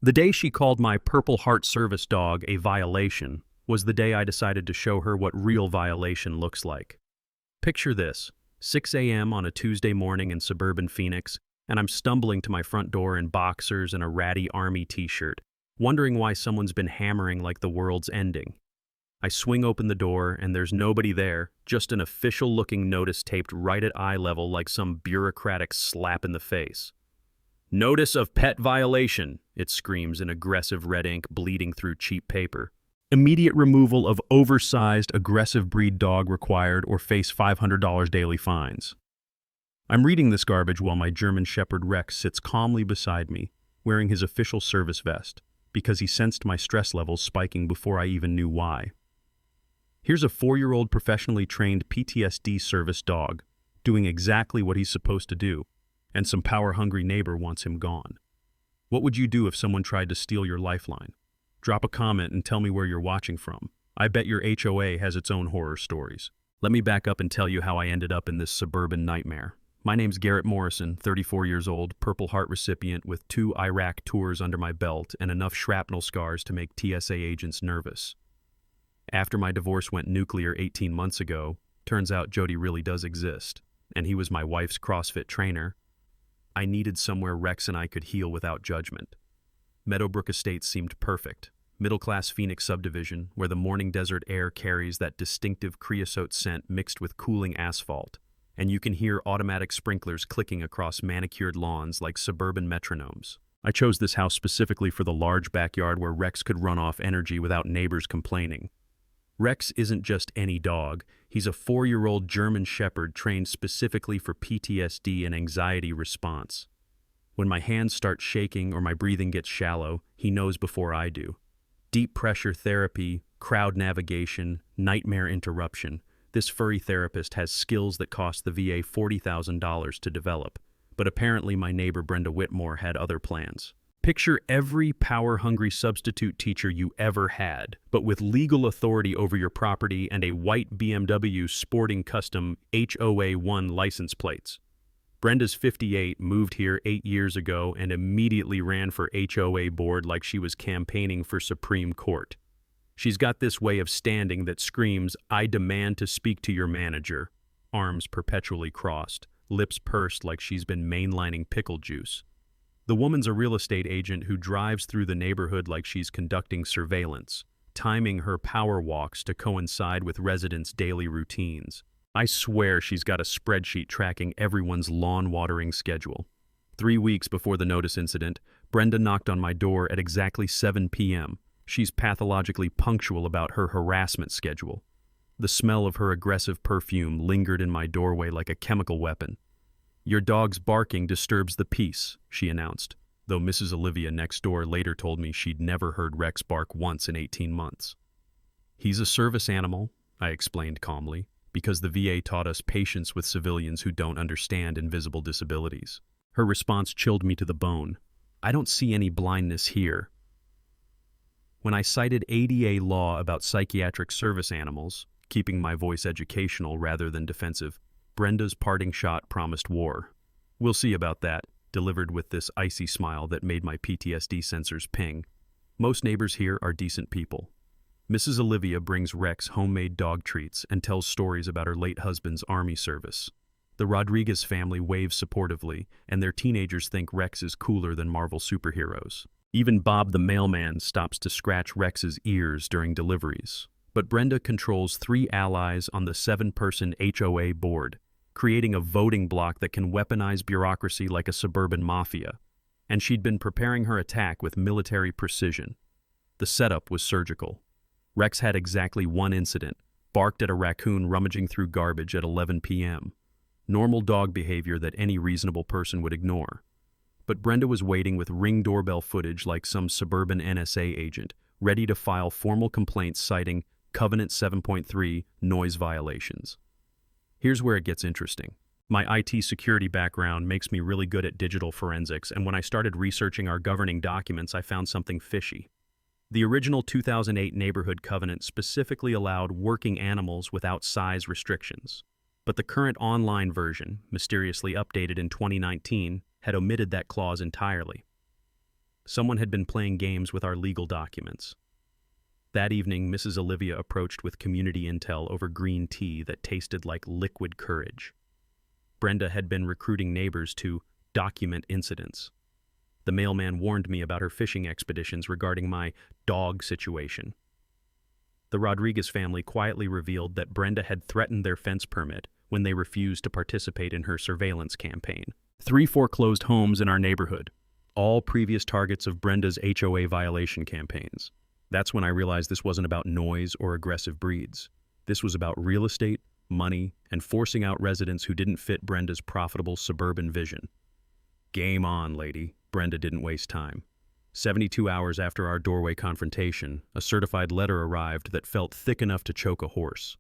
The day she called my Purple Heart service dog a violation was the day I decided to show her what real violation looks like. Picture this, 6 a.m. on a Tuesday morning in suburban Phoenix, and I'm stumbling to my front door in boxers and a ratty army t-shirt, wondering why someone's been hammering like the world's ending. I swing open the door, and there's nobody there, just an official-looking notice taped right at eye level like some bureaucratic slap in the face. "Notice of pet violation," it screams in aggressive red ink bleeding through cheap paper. "Immediate removal of oversized, aggressive breed dog required or face $500 daily fines." I'm reading this garbage while my German Shepherd Rex sits calmly beside me, wearing his official service vest, because he sensed my stress levels spiking before I even knew why. Here's a 4-year-old professionally trained PTSD service dog, doing exactly what he's supposed to do, and some power-hungry neighbor wants him gone. What would you do if someone tried to steal your lifeline? Drop a comment and tell me where you're watching from. I bet your HOA has its own horror stories. Let me back up and tell you how I ended up in this suburban nightmare. My name's Garrett Morrison, 34 years old, Purple Heart recipient with 2 Iraq tours under my belt and enough shrapnel scars to make TSA agents nervous. After my divorce went nuclear 18 months ago, turns out Jody really does exist, and he was my wife's CrossFit trainer. I needed somewhere Rex and I could heal without judgment. Meadowbrook Estates seemed perfect. Middle-class Phoenix subdivision where the morning desert air carries that distinctive creosote scent mixed with cooling asphalt, and you can hear automatic sprinklers clicking across manicured lawns like suburban metronomes. I chose this house specifically for the large backyard where Rex could run off energy without neighbors complaining. Rex isn't just any dog. He's a 4-year-old German Shepherd trained specifically for PTSD and anxiety response. When my hands start shaking or my breathing gets shallow, he knows before I do. Deep pressure therapy, crowd navigation, nightmare interruption. This furry therapist has skills that cost the VA $40,000 to develop, but apparently my neighbor Brenda Whitmore had other plans. Picture every power-hungry substitute teacher you ever had, but with legal authority over your property and a white BMW sporting custom HOA 1 license plates. Brenda's 58, moved here 8 years ago, and immediately ran for HOA board like she was campaigning for Supreme Court. She's got this way of standing that screams, "I demand to speak to your manager," arms perpetually crossed, lips pursed like she's been mainlining pickle juice. The woman's a real estate agent who drives through the neighborhood like she's conducting surveillance, timing her power walks to coincide with residents' daily routines. I swear she's got a spreadsheet tracking everyone's lawn watering schedule. 3 weeks before the notice incident, Brenda knocked on my door at exactly 7 p.m. She's pathologically punctual about her harassment schedule. The smell of her aggressive perfume lingered in my doorway like a chemical weapon. "Your dog's barking disturbs the peace," she announced, though Mrs. Olivia next door later told me she'd never heard Rex bark once in 18 months. "He's a service animal," I explained calmly, because the VA taught us patience with civilians who don't understand invisible disabilities. Her response chilled me to the bone. "I don't see any blindness here." When I cited ADA law about psychiatric service animals, keeping my voice educational rather than defensive, Brenda's parting shot promised war. "We'll see about that," delivered with this icy smile that made my PTSD sensors ping. Most neighbors here are decent people. Mrs. Olivia brings Rex homemade dog treats and tells stories about her late husband's army service. The Rodriguez family waves supportively, and their teenagers think Rex is cooler than Marvel superheroes. Even Bob the mailman stops to scratch Rex's ears during deliveries. But Brenda controls 3 allies on the 7-person HOA board, creating a voting bloc that can weaponize bureaucracy like a suburban mafia. And she'd been preparing her attack with military precision. The setup was surgical. Rex had exactly 1 incident, barked at a raccoon rummaging through garbage at 11 p.m. Normal dog behavior that any reasonable person would ignore. But Brenda was waiting with Ring doorbell footage like some suburban NSA agent, ready to file formal complaints citing Covenant 7.3 noise violations. Here's where it gets interesting. My IT security background makes me really good at digital forensics, and when I started researching our governing documents, I found something fishy. The original 2008 Neighborhood Covenant specifically allowed working animals without size restrictions. But the current online version, mysteriously updated in 2019, had omitted that clause entirely. Someone had been playing games with our legal documents. That evening, Mrs. Olivia approached with community intel over green tea that tasted like liquid courage. Brenda had been recruiting neighbors to document incidents. The mailman warned me about her fishing expeditions regarding my dog situation. The Rodriguez family quietly revealed that Brenda had threatened their fence permit when they refused to participate in her surveillance campaign. 3 foreclosed homes in our neighborhood, all previous targets of Brenda's HOA violation campaigns. That's when I realized this wasn't about noise or aggressive breeds. This was about real estate, money, and forcing out residents who didn't fit Brenda's profitable suburban vision. Game on, lady. Brenda didn't waste time. 72 hours after our doorway confrontation, a certified letter arrived that felt thick enough to choke a horse.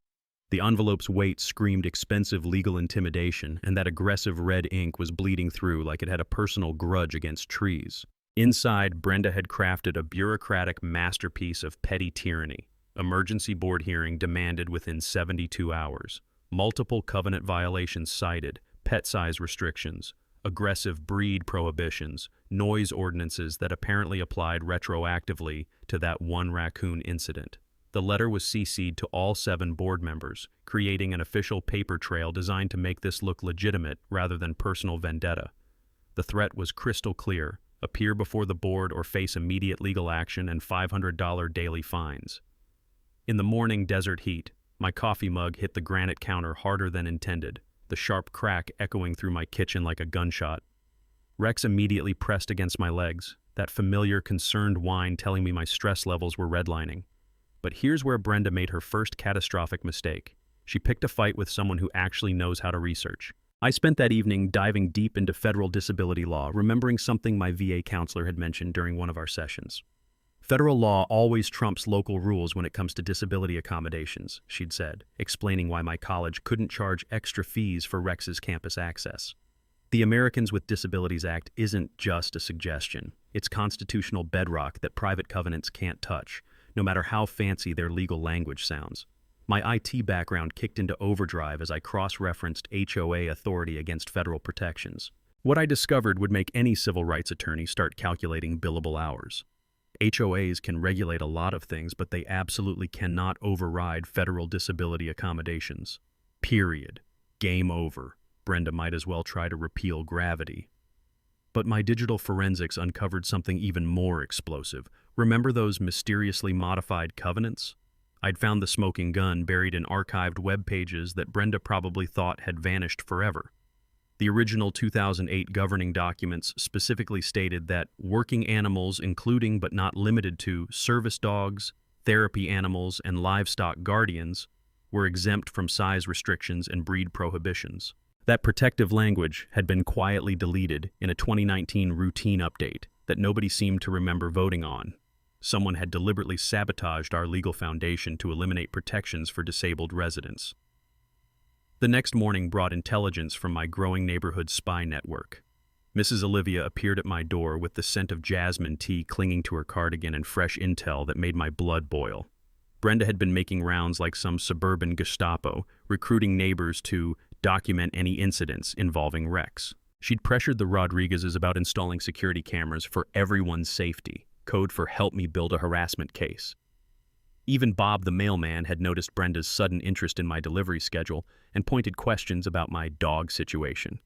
The envelope's weight screamed expensive legal intimidation, and that aggressive red ink was bleeding through like it had a personal grudge against trees. Inside, Brenda had crafted a bureaucratic masterpiece of petty tyranny. Emergency board hearing demanded within 72 hours. Multiple covenant violations cited, pet size restrictions, aggressive breed prohibitions, noise ordinances that apparently applied retroactively to that one raccoon incident. The letter was CC'd to all 7 board members, creating an official paper trail designed to make this look legitimate rather than personal vendetta. The threat was crystal clear: appear before the board or face immediate legal action and $500 daily fines. In the morning desert heat, my coffee mug hit the granite counter harder than intended, the sharp crack echoing through my kitchen like a gunshot. Rex immediately pressed against my legs, that familiar, concerned whine telling me my stress levels were redlining. But here's where Brenda made her first catastrophic mistake. She picked a fight with someone who actually knows how to research. I spent that evening diving deep into federal disability law, remembering something my VA counselor had mentioned during one of our sessions. Federal law always trumps local rules when it comes to disability accommodations, she'd said, explaining why my college couldn't charge extra fees for Rex's campus access. The Americans with Disabilities Act isn't just a suggestion. It's constitutional bedrock that private covenants can't touch, no matter how fancy their legal language sounds. My IT background kicked into overdrive as I cross-referenced HOA authority against federal protections. What I discovered would make any civil rights attorney start calculating billable hours. HOAs can regulate a lot of things, but they absolutely cannot override federal disability accommodations. Period. Game over. Brenda might as well try to repeal gravity. But my digital forensics uncovered something even more explosive. Remember those mysteriously modified covenants? I'd found the smoking gun buried in archived web pages that Brenda probably thought had vanished forever. The original 2008 governing documents specifically stated that working animals, including but not limited to service dogs, therapy animals, and livestock guardians, were exempt from size restrictions and breed prohibitions. That protective language had been quietly deleted in a 2019 routine update that nobody seemed to remember voting on. Someone had deliberately sabotaged our legal foundation to eliminate protections for disabled residents. The next morning brought intelligence from my growing neighborhood spy network. Mrs. Olivia appeared at my door with the scent of jasmine tea clinging to her cardigan and fresh intel that made my blood boil. Brenda had been making rounds like some suburban Gestapo, recruiting neighbors to document any incidents involving Rex. She'd pressured the Rodriguezes about installing security cameras for everyone's safety, code for help me build a harassment case. Even Bob the mailman had noticed Brenda's sudden interest in my delivery schedule and pointed questions about my dog situation.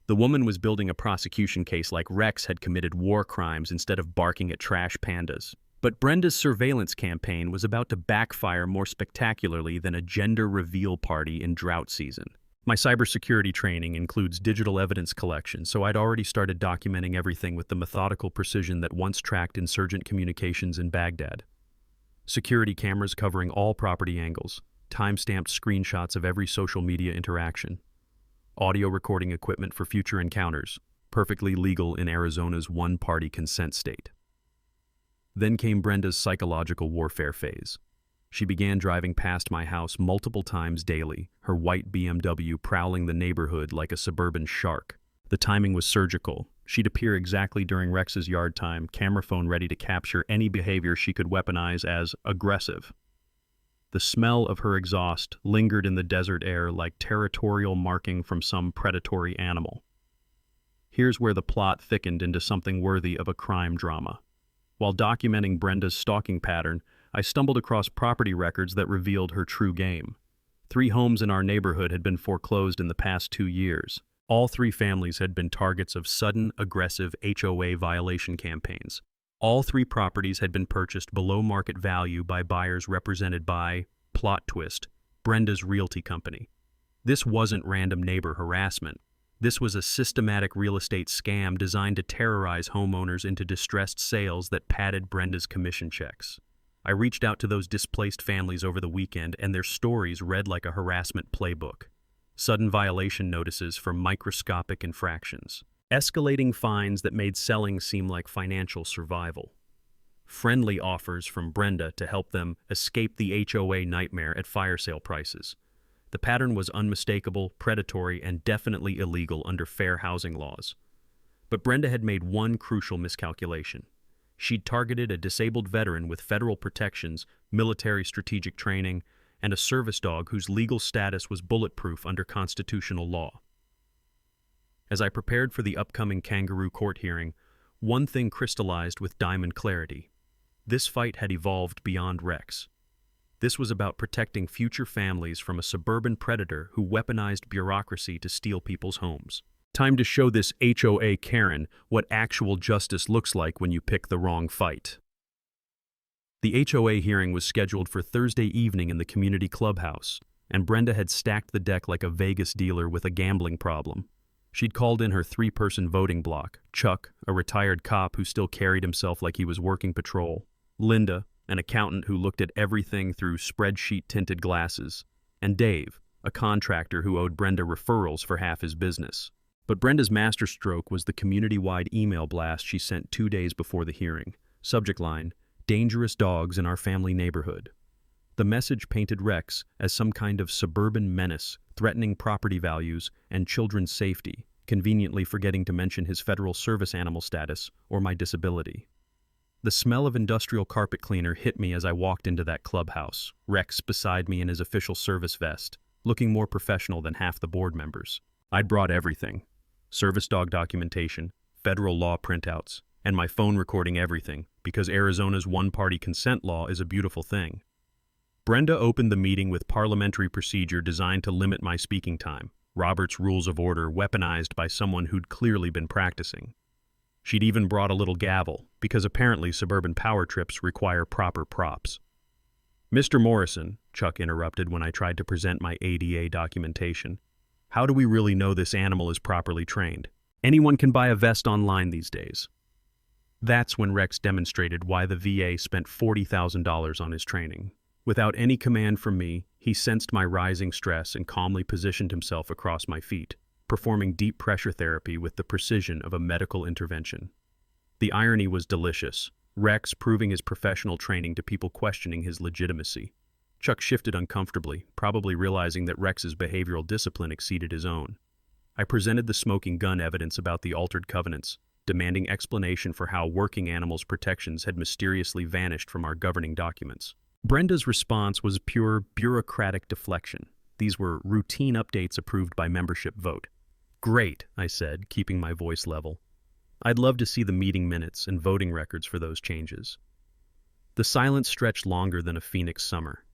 The woman was building a prosecution case like Rex had committed war crimes instead of barking at trash pandas. But Brenda's surveillance campaign was about to backfire more spectacularly than a gender reveal party in drought season. My cybersecurity training includes digital evidence collection, so I'd already started documenting everything with the methodical precision that once tracked insurgent communications in Baghdad. Security cameras covering all property angles, time-stamped screenshots of every social media interaction, audio recording equipment for future encounters, perfectly legal in Arizona's one-party consent state. Then came Brenda's psychological warfare phase. She began driving past my house multiple times daily, her white BMW prowling the neighborhood like a suburban shark. The timing was surgical. She'd appear exactly during Rex's yard time, camera phone ready to capture any behavior she could weaponize as aggressive. The smell of her exhaust lingered in the desert air like territorial marking from some predatory animal. Here's where the plot thickened into something worthy of a crime drama. While documenting Brenda's stalking pattern, I stumbled across property records that revealed her true game. 3 homes in our neighborhood had been foreclosed in the past 2 years. All 3 families had been targets of sudden, aggressive HOA violation campaigns. All 3 properties had been purchased below market value by buyers represented by, plot twist, Brenda's realty company. This wasn't random neighbor harassment. This was a systematic real estate scam designed to terrorize homeowners into distressed sales that padded Brenda's commission checks. I reached out to those displaced families over the weekend, and their stories read like a harassment playbook. Sudden violation notices for microscopic infractions. Escalating fines that made selling seem like financial survival. Friendly offers from Brenda to help them escape the HOA nightmare at fire sale prices. The pattern was unmistakable, predatory, and definitely illegal under fair housing laws. But Brenda had made one crucial miscalculation. She'd targeted a disabled veteran with federal protections, military strategic training, and a service dog whose legal status was bulletproof under constitutional law. As I prepared for the upcoming kangaroo court hearing, one thing crystallized with diamond clarity. This fight had evolved beyond Rex. This was about protecting future families from a suburban predator who weaponized bureaucracy to steal people's homes. Time to show this HOA Karen what actual justice looks like when you pick the wrong fight. The HOA hearing was scheduled for Thursday evening in the community clubhouse, and Brenda had stacked the deck like a Vegas dealer with a gambling problem. She'd called in her 3-person voting block: Chuck, a retired cop who still carried himself like he was working patrol; Linda, an accountant who looked at everything through spreadsheet-tinted glasses; and Dave, a contractor who owed Brenda referrals for half his business. But Brenda's masterstroke was the community-wide email blast she sent 2 days before the hearing. Subject line: "Dangerous dogs in our family neighborhood." The message painted Rex as some kind of suburban menace, threatening property values and children's safety, conveniently forgetting to mention his federal service animal status or my disability. The smell of industrial carpet cleaner hit me as I walked into that clubhouse, Rex beside me in his official service vest, looking more professional than half the board members. I'd brought everything: service dog documentation, federal law printouts, and my phone recording everything, because Arizona's one-party consent law is a beautiful thing. Brenda opened the meeting with parliamentary procedure designed to limit my speaking time, Robert's Rules of Order weaponized by someone who'd clearly been practicing. She'd even brought a little gavel, because apparently suburban power trips require proper props. "Mr. Morrison," Chuck interrupted when I tried to present my ADA documentation, "how do we really know this animal is properly trained? Anyone can buy a vest online these days." That's when Rex demonstrated why the VA spent $40,000 on his training. Without any command from me, he sensed my rising stress and calmly positioned himself across my feet, performing deep pressure therapy with the precision of a medical intervention. The irony was delicious, Rex proving his professional training to people questioning his legitimacy. Chuck shifted uncomfortably, probably realizing that Rex's behavioral discipline exceeded his own. I presented the smoking gun evidence about the altered covenants, demanding explanation for how working animals' protections had mysteriously vanished from our governing documents. Brenda's response was pure bureaucratic deflection. These were routine updates approved by membership vote. "Great," I said, keeping my voice level. "I'd love to see the meeting minutes and voting records for those changes." The silence stretched longer than a Phoenix summer.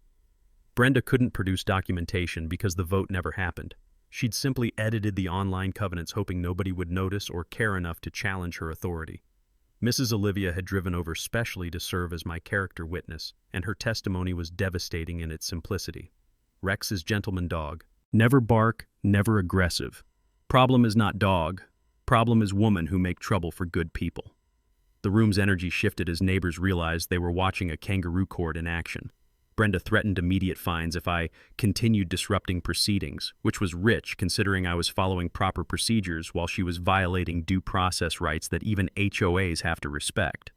Brenda couldn't produce documentation because the vote never happened. She'd simply edited the online covenants hoping nobody would notice or care enough to challenge her authority. Mrs. Olivia had driven over specially to serve as my character witness, and her testimony was devastating in its simplicity. Rex's gentleman dog. Never bark, never aggressive. Problem is not dog. Problem is woman who make trouble for good people. The room's energy shifted as neighbors realized they were watching a kangaroo court in action. Brenda threatened immediate fines if I continued disrupting proceedings, which was rich considering I was following proper procedures while she was violating due process rights that even HOAs have to respect.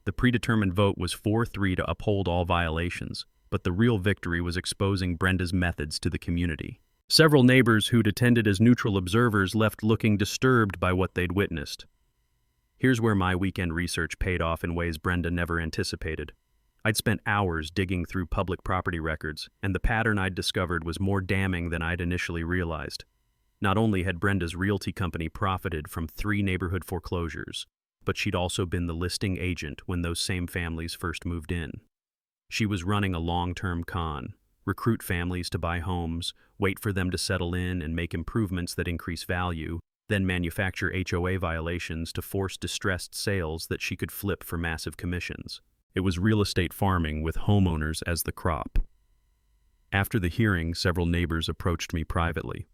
The predetermined vote was 4-3 to uphold all violations, but the real victory was exposing Brenda's methods to the community. Several neighbors who'd attended as neutral observers left looking disturbed by what they'd witnessed. Here's where my weekend research paid off in ways Brenda never anticipated. I'd spent hours digging through public property records, and the pattern I'd discovered was more damning than I'd initially realized. Not only had Brenda's realty company profited from 3 neighborhood foreclosures, but she'd also been the listing agent when those same families first moved in. She was running a long-term con: recruit families to buy homes, wait for them to settle in and make improvements that increase value, then manufacture HOA violations to force distressed sales that she could flip for massive commissions. It was real estate farming with homeowners as the crop. After the hearing, several neighbors approached me privately.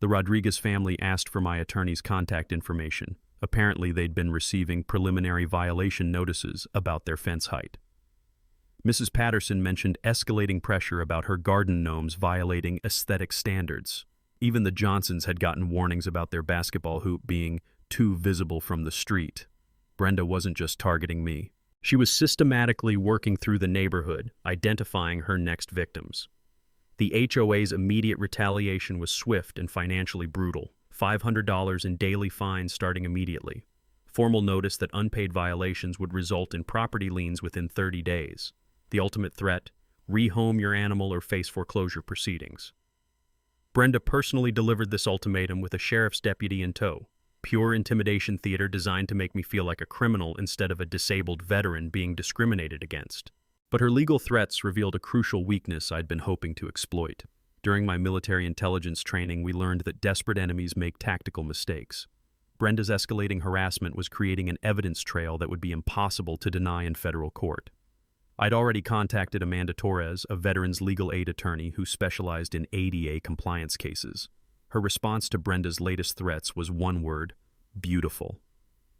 The Rodriguez family asked for my attorney's contact information. Apparently, they'd been receiving preliminary violation notices about their fence height. Mrs. Patterson mentioned escalating pressure about her garden gnomes violating aesthetic standards. Even the Johnsons had gotten warnings about their basketball hoop being too visible from the street. Brenda wasn't just targeting me. She was systematically working through the neighborhood, identifying her next victims. The HOA's immediate retaliation was swift and financially brutal. $500 in daily fines starting immediately. Formal notice that unpaid violations would result in property liens within 30 days. The ultimate threat: rehome your animal or face foreclosure proceedings. Brenda personally delivered this ultimatum with a sheriff's deputy in tow. Pure intimidation theater designed to make me feel like a criminal instead of a disabled veteran being discriminated against. But her legal threats revealed a crucial weakness I'd been hoping to exploit. During my military intelligence training, we learned that desperate enemies make tactical mistakes. Brenda's escalating harassment was creating an evidence trail that would be impossible to deny in federal court. I'd already contacted Amanda Torres, a veterans legal aid attorney who specialized in ADA compliance cases. Her response to Brenda's latest threats was one word: beautiful.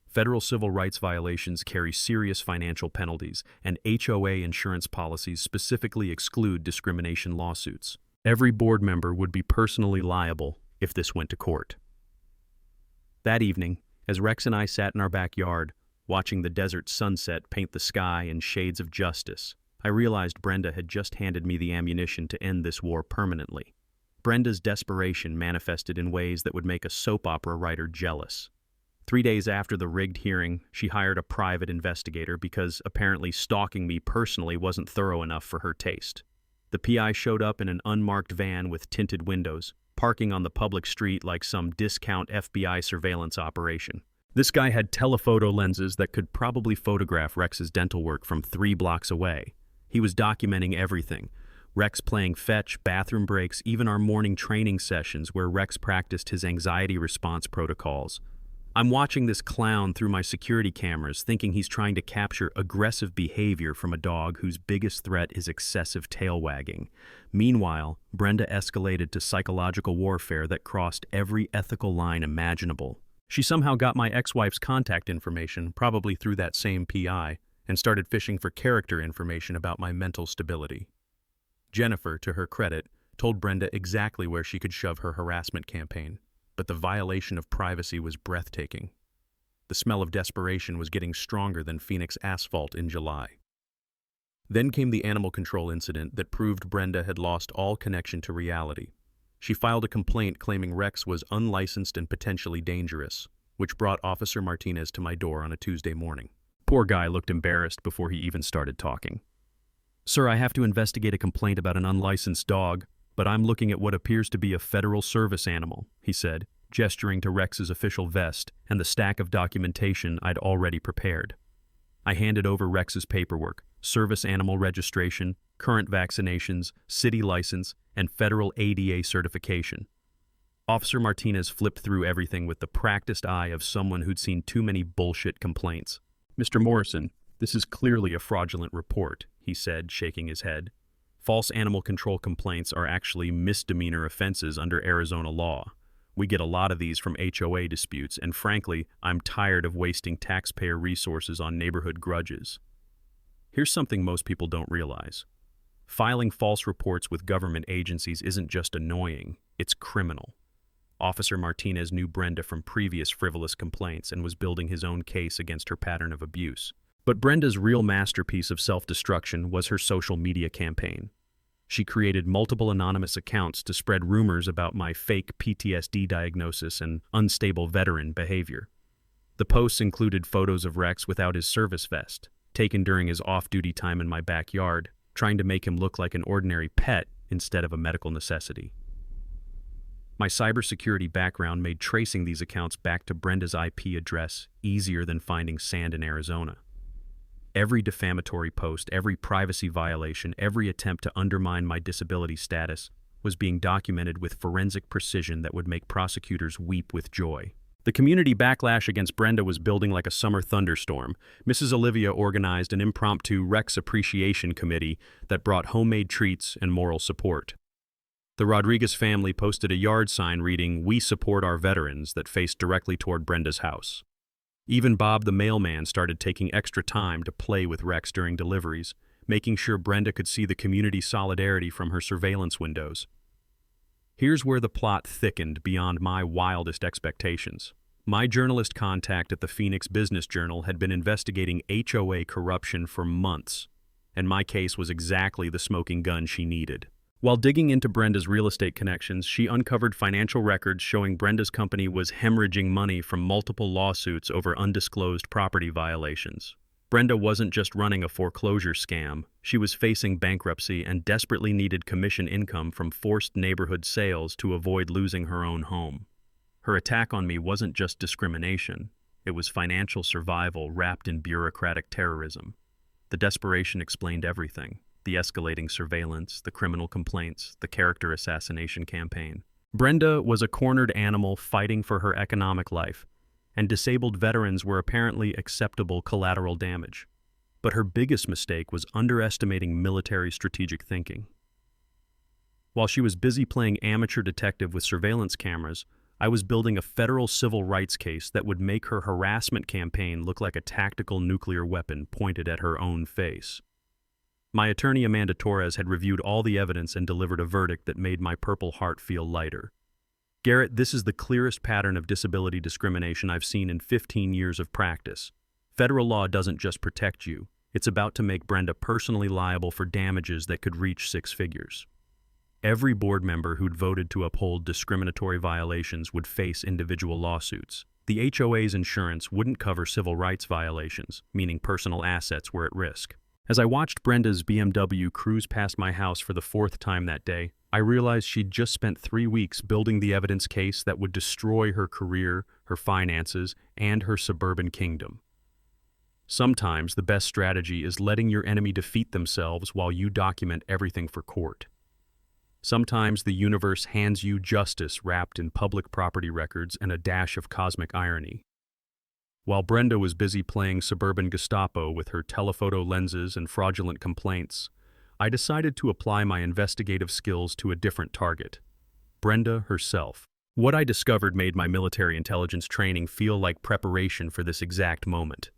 Federal civil rights violations carry serious financial penalties, and HOA insurance policies specifically exclude discrimination lawsuits. Every board member would be personally liable if this went to court. That evening, as Rex and I sat in our backyard, watching the desert sunset paint the sky in shades of justice, I realized Brenda had just handed me the ammunition to end this war permanently. Brenda's desperation manifested in ways that would make a soap opera writer jealous. 3 days after the rigged hearing, she hired a private investigator because apparently stalking me personally wasn't thorough enough for her taste. The PI showed up in an unmarked van with tinted windows, parking on the public street like some discount FBI surveillance operation. This guy had telephoto lenses that could probably photograph Rex's dental work from 3 blocks away. He was documenting everything: Rex playing fetch, bathroom breaks, even our morning training sessions where Rex practiced his anxiety response protocols. I'm watching this clown through my security cameras, thinking he's trying to capture aggressive behavior from a dog whose biggest threat is excessive tail wagging. Meanwhile, Brenda escalated to psychological warfare that crossed every ethical line imaginable. She somehow got my ex-wife's contact information, probably through that same PI, and started fishing for character information about my mental stability. Jennifer, to her credit, told Brenda exactly where she could shove her harassment campaign, but the violation of privacy was breathtaking. The smell of desperation was getting stronger than Phoenix asphalt in July. Then came the animal control incident that proved Brenda had lost all connection to reality. She filed a complaint claiming Rex was unlicensed and potentially dangerous, which brought Officer Martinez to my door on a Tuesday morning. Poor guy looked embarrassed before he even started talking. "Sir, I have to investigate a complaint about an unlicensed dog, but I'm looking at what appears to be a federal service animal," he said, gesturing to Rex's official vest and the stack of documentation I'd already prepared. I handed over Rex's paperwork: service animal registration, current vaccinations, city license, and federal ADA certification. Officer Martinez flipped through everything with the practiced eye of someone who'd seen too many bullshit complaints. "Mr. Morrison, this is clearly a fraudulent report," he said, shaking his head. "False animal control complaints are actually misdemeanor offenses under Arizona law. We get a lot of these from HOA disputes, and frankly, I'm tired of wasting taxpayer resources on neighborhood grudges." Here's something most people don't realize. Filing false reports with government agencies isn't just annoying, it's criminal. Officer Martinez knew Brenda from previous frivolous complaints and was building his own case against her pattern of abuse. But Brenda's real masterpiece of self-destruction was her social media campaign. She created multiple anonymous accounts to spread rumors about my fake PTSD diagnosis and unstable veteran behavior. The posts included photos of Rex without his service vest, taken during his off-duty time in my backyard, trying to make him look like an ordinary pet instead of a medical necessity. My cybersecurity background made tracing these accounts back to Brenda's IP address easier than finding sand in Arizona. Every defamatory post, every privacy violation, every attempt to undermine my disability status was being documented with forensic precision that would make prosecutors weep with joy. The community backlash against Brenda was building like a summer thunderstorm. Mrs. Olivia organized an impromptu Rex Appreciation Committee that brought homemade treats and moral support. The Rodriguez family posted a yard sign reading, "We support our veterans," that faced directly toward Brenda's house. Even Bob the mailman started taking extra time to play with Rex during deliveries, making sure Brenda could see the community solidarity from her surveillance windows. Here's where the plot thickened beyond my wildest expectations. My journalist contact at the Phoenix Business Journal had been investigating HOA corruption for months, and my case was exactly the smoking gun she needed. While digging into Brenda's real estate connections, she uncovered financial records showing Brenda's company was hemorrhaging money from multiple lawsuits over undisclosed property violations. Brenda wasn't just running a foreclosure scam, she was facing bankruptcy and desperately needed commission income from forced neighborhood sales to avoid losing her own home. Her attack on me wasn't just discrimination, it was financial survival wrapped in bureaucratic terrorism. The desperation explained everything: the escalating surveillance, the criminal complaints, the character assassination campaign. Brenda was a cornered animal fighting for her economic life, and disabled veterans were apparently acceptable collateral damage. But her biggest mistake was underestimating military strategic thinking. While she was busy playing amateur detective with surveillance cameras, I was building a federal civil rights case that would make her harassment campaign look like a tactical nuclear weapon pointed at her own face. My attorney Amanda Torres had reviewed all the evidence and delivered a verdict that made my Purple Heart feel lighter. "Garrett, this is the clearest pattern of disability discrimination I've seen in 15 years of practice. Federal law doesn't just protect you, it's about to make Brenda personally liable for damages that could reach 6 figures. Every board member who'd voted to uphold discriminatory violations would face individual lawsuits. The HOA's insurance wouldn't cover civil rights violations, meaning personal assets were at risk." As I watched Brenda's BMW cruise past my house for the 4th time that day, I realized she'd just spent 3 weeks building the evidence case that would destroy her career, her finances, and her suburban kingdom. Sometimes the best strategy is letting your enemy defeat themselves while you document everything for court. Sometimes the universe hands you justice wrapped in public property records and a dash of cosmic irony. While Brenda was busy playing suburban Gestapo with her telephoto lenses and fraudulent complaints, I decided to apply my investigative skills to a different target: Brenda herself. What I discovered made my military intelligence training feel like preparation for this exact moment.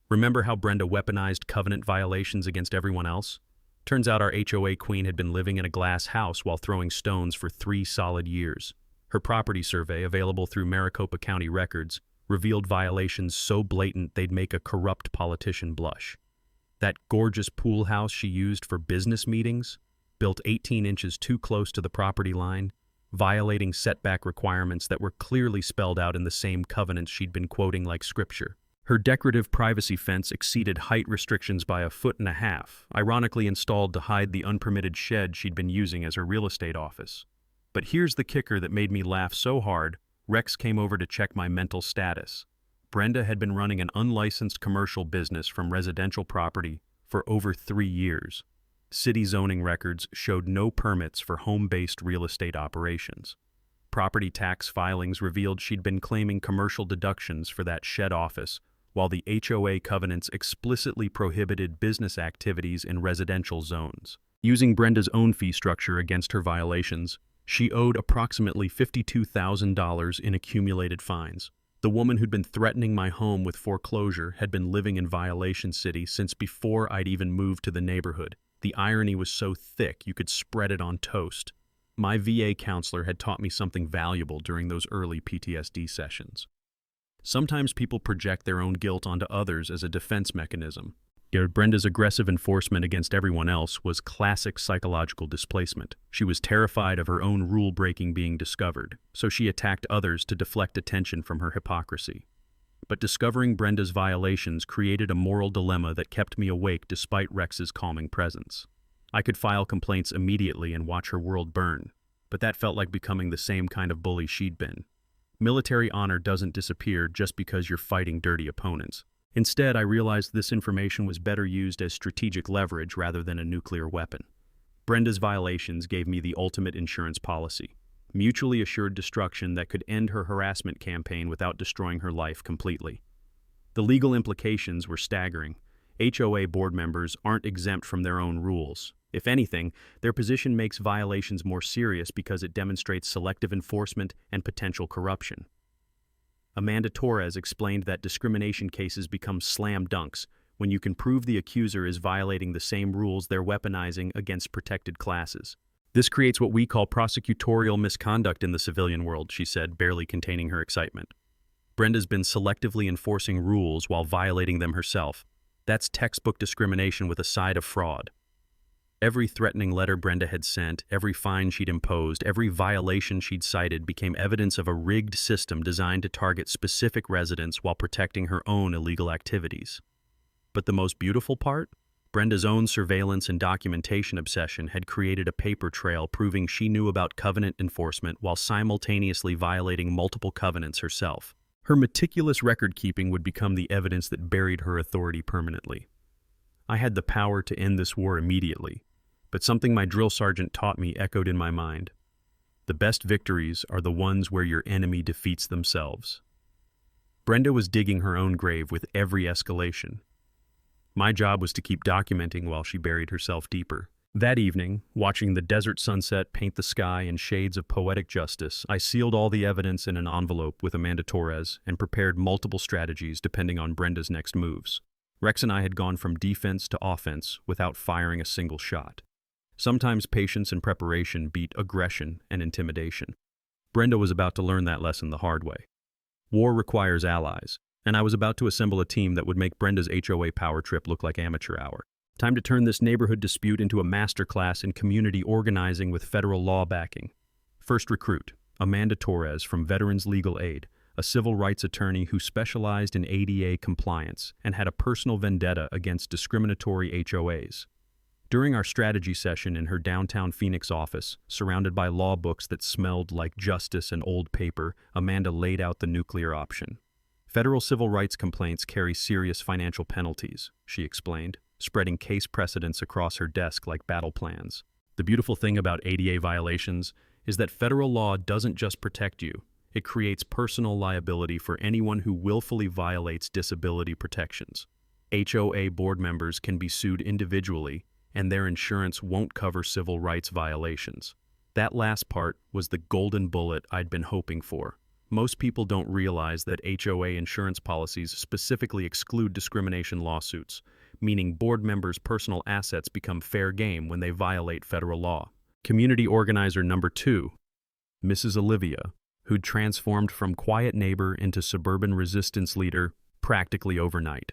Remember how Brenda weaponized covenant violations against everyone else? Turns out our HOA queen had been living in a glass house while throwing stones for 3 solid years. Her property survey, available through Maricopa County records, revealed violations so blatant they'd make a corrupt politician blush. That gorgeous pool house she used for business meetings, built 18 inches too close to the property line, violating setback requirements that were clearly spelled out in the same covenants she'd been quoting like scripture. Her decorative privacy fence exceeded height restrictions by 1.5 feet, ironically installed to hide the unpermitted shed she'd been using as her real estate office. But here's the kicker that made me laugh so hard, Rex came over to check my mental status. Brenda had been running an unlicensed commercial business from residential property for over 3 years. City zoning records showed no permits for home-based real estate operations. Property tax filings revealed she'd been claiming commercial deductions for that shed office, while the HOA covenants explicitly prohibited business activities in residential zones. Using Brenda's own fee structure against her violations, she owed approximately $52,000 in accumulated fines. The woman who'd been threatening my home with foreclosure had been living in Violation City since before I'd even moved to the neighborhood. The irony was so thick you could spread it on toast. My VA counselor had taught me something valuable during those early PTSD sessions. Sometimes people project their own guilt onto others as a defense mechanism. Brenda's aggressive enforcement against everyone else was classic psychological displacement. She was terrified of her own rule-breaking being discovered, so she attacked others to deflect attention from her hypocrisy. But discovering Brenda's violations created a moral dilemma that kept me awake despite Rex's calming presence. I could file complaints immediately and watch her world burn, but that felt like becoming the same kind of bully she'd been. Military honor doesn't disappear just because you're fighting dirty opponents. Instead, I realized this information was better used as strategic leverage rather than a nuclear weapon. Brenda's violations gave me the ultimate insurance policy: mutually assured destruction that could end her harassment campaign without destroying her life completely. The legal implications were staggering. HOA board members aren't exempt from their own rules. If anything, their position makes violations more serious because it demonstrates selective enforcement and potential corruption. Amanda Torres explained that discrimination cases become slam dunks when you can prove the accuser is violating the same rules they're weaponizing against protected classes. This creates what we call prosecutorial misconduct in the civilian world, she said, barely containing her excitement. Brenda's been selectively enforcing rules while violating them herself. That's textbook discrimination with a side of fraud. Every threatening letter Brenda had sent, every fine she'd imposed, every violation she'd cited became evidence of a rigged system designed to target specific residents while protecting her own illegal activities. But the most beautiful part? Brenda's own surveillance and documentation obsession had created a paper trail proving she knew about covenant enforcement while simultaneously violating multiple covenants herself. Her meticulous record-keeping would become the evidence that buried her authority permanently. I had the power to end this war immediately, but something my drill sergeant taught me echoed in my mind. The best victories are the ones where your enemy defeats themselves. Brenda was digging her own grave with every escalation. My job was to keep documenting while she buried herself deeper. That evening, watching the desert sunset paint the sky in shades of poetic justice, I sealed all the evidence in an envelope with Amanda Torres and prepared multiple strategies depending on Brenda's next moves. Rex and I had gone from defense to offense without firing a single shot. Sometimes patience and preparation beat aggression and intimidation. Brenda was about to learn that lesson the hard way. War requires allies, and I was about to assemble a team that would make Brenda's HOA power trip look like amateur hour. Time to turn this neighborhood dispute into a masterclass in community organizing with federal law backing. First recruit, Amanda Torres from Veterans Legal Aid, a civil rights attorney who specialized in ADA compliance and had a personal vendetta against discriminatory HOAs. During our strategy session in her downtown Phoenix office, surrounded by law books that smelled like justice and old paper, Amanda laid out the nuclear option. Federal civil rights complaints carry serious financial penalties, she explained, spreading case precedents across her desk like battle plans. The beautiful thing about ADA violations is that federal law doesn't just protect you, it creates personal liability for anyone who willfully violates disability protections. HOA board members can be sued individually, and their insurance won't cover civil rights violations. That last part was the golden bullet I'd been hoping for. Most people don't realize that HOA insurance policies specifically exclude discrimination lawsuits, meaning board members' personal assets become fair game when they violate federal law. Community organizer number 2, Mrs. Olivia, who'd transformed from quiet neighbor into suburban resistance leader practically overnight.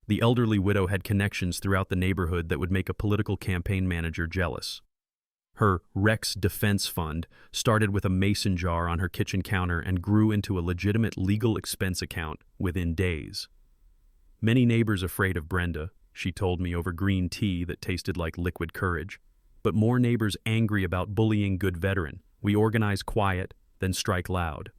The elderly widow had connections throughout the neighborhood that would make a political campaign manager jealous. Her Rex Defense Fund started with a mason jar on her kitchen counter and grew into a legitimate legal expense account within days. Many neighbors afraid of Brenda, she told me over green tea that tasted like liquid courage, but more neighbors angry about bullying good veteran. We organize quiet, then strike loud.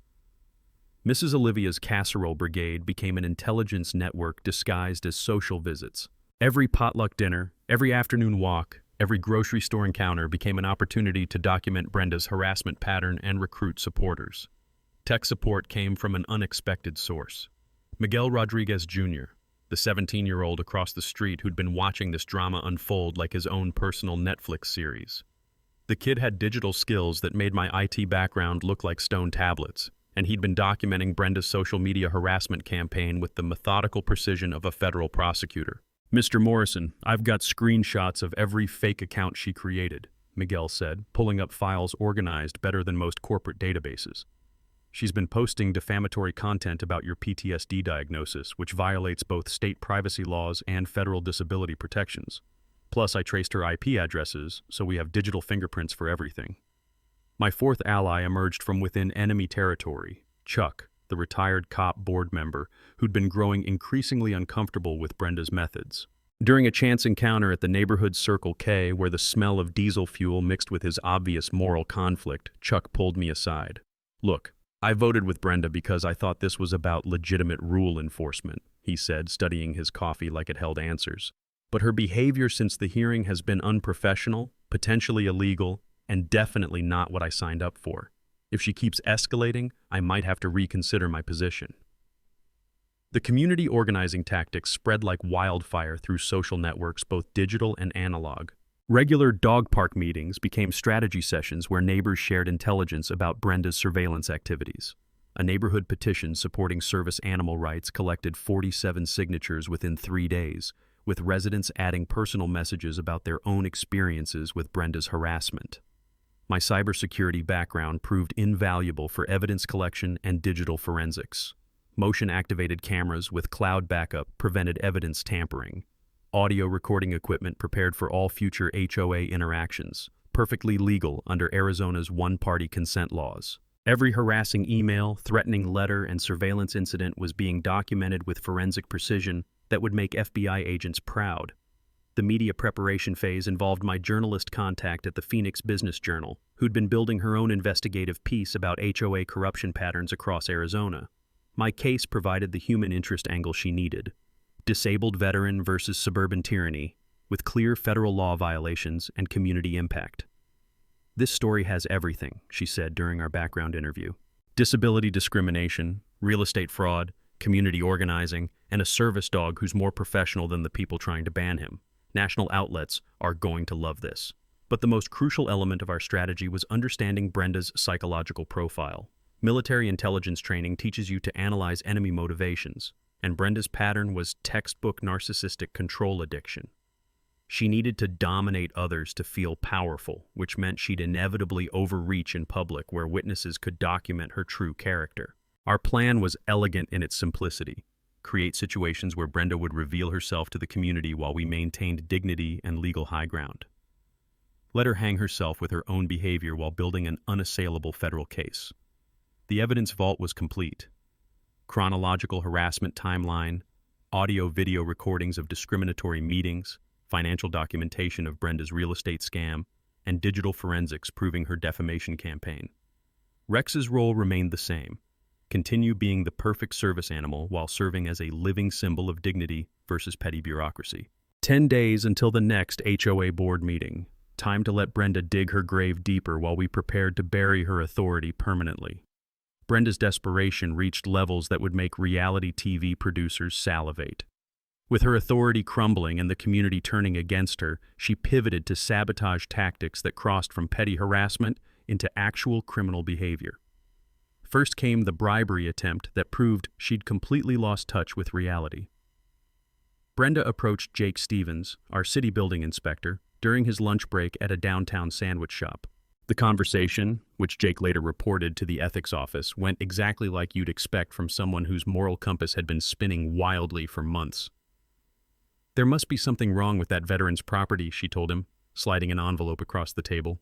Mrs. Olivia's casserole brigade became an intelligence network disguised as social visits. Every potluck dinner, every afternoon walk, every grocery store encounter became an opportunity to document Brenda's harassment pattern and recruit supporters. Tech support came from an unexpected source. Miguel Rodriguez Jr., the 17-year-old across the street who'd been watching this drama unfold like his own personal Netflix series. The kid had digital skills that made my IT background look like stone tablets, and he'd been documenting Brenda's social media harassment campaign with the methodical precision of a federal prosecutor. "Mr. Morrison, I've got screenshots of every fake account she created," Miguel said, pulling up files organized better than most corporate databases. "She's been posting defamatory content about your PTSD diagnosis, which violates both state privacy laws and federal disability protections. Plus, I traced her IP addresses, so we have digital fingerprints for everything." My fourth ally emerged from within enemy territory, Chuck, the retired cop board member who'd been growing increasingly uncomfortable with Brenda's methods. During a chance encounter at the neighborhood Circle K, where the smell of diesel fuel mixed with his obvious moral conflict, Chuck pulled me aside. "Look, I voted with Brenda because I thought this was about legitimate rule enforcement," he said, studying his coffee like it held answers. "But her behavior since the hearing has been unprofessional, potentially illegal, and definitely not what I signed up for. If she keeps escalating, I might have to reconsider my position." The community organizing tactics spread like wildfire through social networks, both digital and analog. Regular dog park meetings became strategy sessions where neighbors shared intelligence about Brenda's surveillance activities. A neighborhood petition supporting service animal rights collected 47 signatures within 3 days, with residents adding personal messages about their own experiences with Brenda's harassment. My cybersecurity background proved invaluable for evidence collection and digital forensics. Motion-activated cameras with cloud backup prevented evidence tampering. Audio recording equipment prepared for all future HOA interactions, perfectly legal under Arizona's one-party consent laws. Every harassing email, threatening letter, and surveillance incident was being documented with forensic precision that would make FBI agents proud. The media preparation phase involved my journalist contact at the Phoenix Business Journal, who'd been building her own investigative piece about HOA corruption patterns across Arizona. My case provided the human interest angle she needed. Disabled veteran versus suburban tyranny, with clear federal law violations and community impact. "This story has everything," she said during our background interview. "Disability discrimination, real estate fraud, community organizing, and a service dog who's more professional than the people trying to ban him. National outlets are going to love this." But the most crucial element of our strategy was understanding Brenda's psychological profile. Military intelligence training teaches you to analyze enemy motivations, and Brenda's pattern was textbook narcissistic control addiction. She needed to dominate others to feel powerful, which meant she'd inevitably overreach in public where witnesses could document her true character. Our plan was elegant in its simplicity: create situations where Brenda would reveal herself to the community while we maintained dignity and legal high ground. Let her hang herself with her own behavior while building an unassailable federal case. The evidence vault was complete. Chronological harassment timeline, audio-video recordings of discriminatory meetings, financial documentation of Brenda's real estate scam, and digital forensics proving her defamation campaign. Rex's role remained the same: continue being the perfect service animal while serving as a living symbol of dignity versus petty bureaucracy. 10 days until the next HOA board meeting. Time to let Brenda dig her grave deeper while we prepared to bury her authority permanently. Brenda's desperation reached levels that would make reality TV producers salivate. With her authority crumbling and the community turning against her, she pivoted to sabotage tactics that crossed from petty harassment into actual criminal behavior. First came the bribery attempt that proved she'd completely lost touch with reality. Brenda approached Jake Stevens, our city building inspector, during his lunch break at a downtown sandwich shop. The conversation, which Jake later reported to the ethics office, went exactly like you'd expect from someone whose moral compass had been spinning wildly for months. "There must be something wrong with that veteran's property," she told him, sliding an envelope across the table.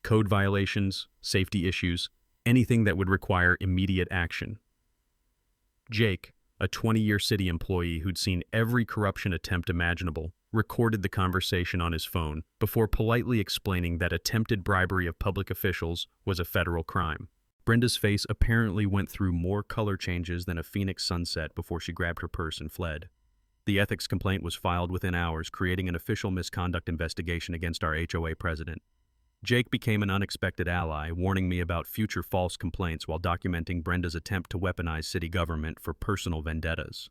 "Code violations, safety issues, anything that would require immediate action." Jake, a 20-year city employee who'd seen every corruption attempt imaginable, recorded the conversation on his phone before politely explaining that attempted bribery of public officials was a federal crime. Brenda's face apparently went through more color changes than a Phoenix sunset before she grabbed her purse and fled. The ethics complaint was filed within hours, creating an official misconduct investigation against our HOA president. Jake became an unexpected ally, warning me about future false complaints while documenting Brenda's attempt to weaponize city government for personal vendettas.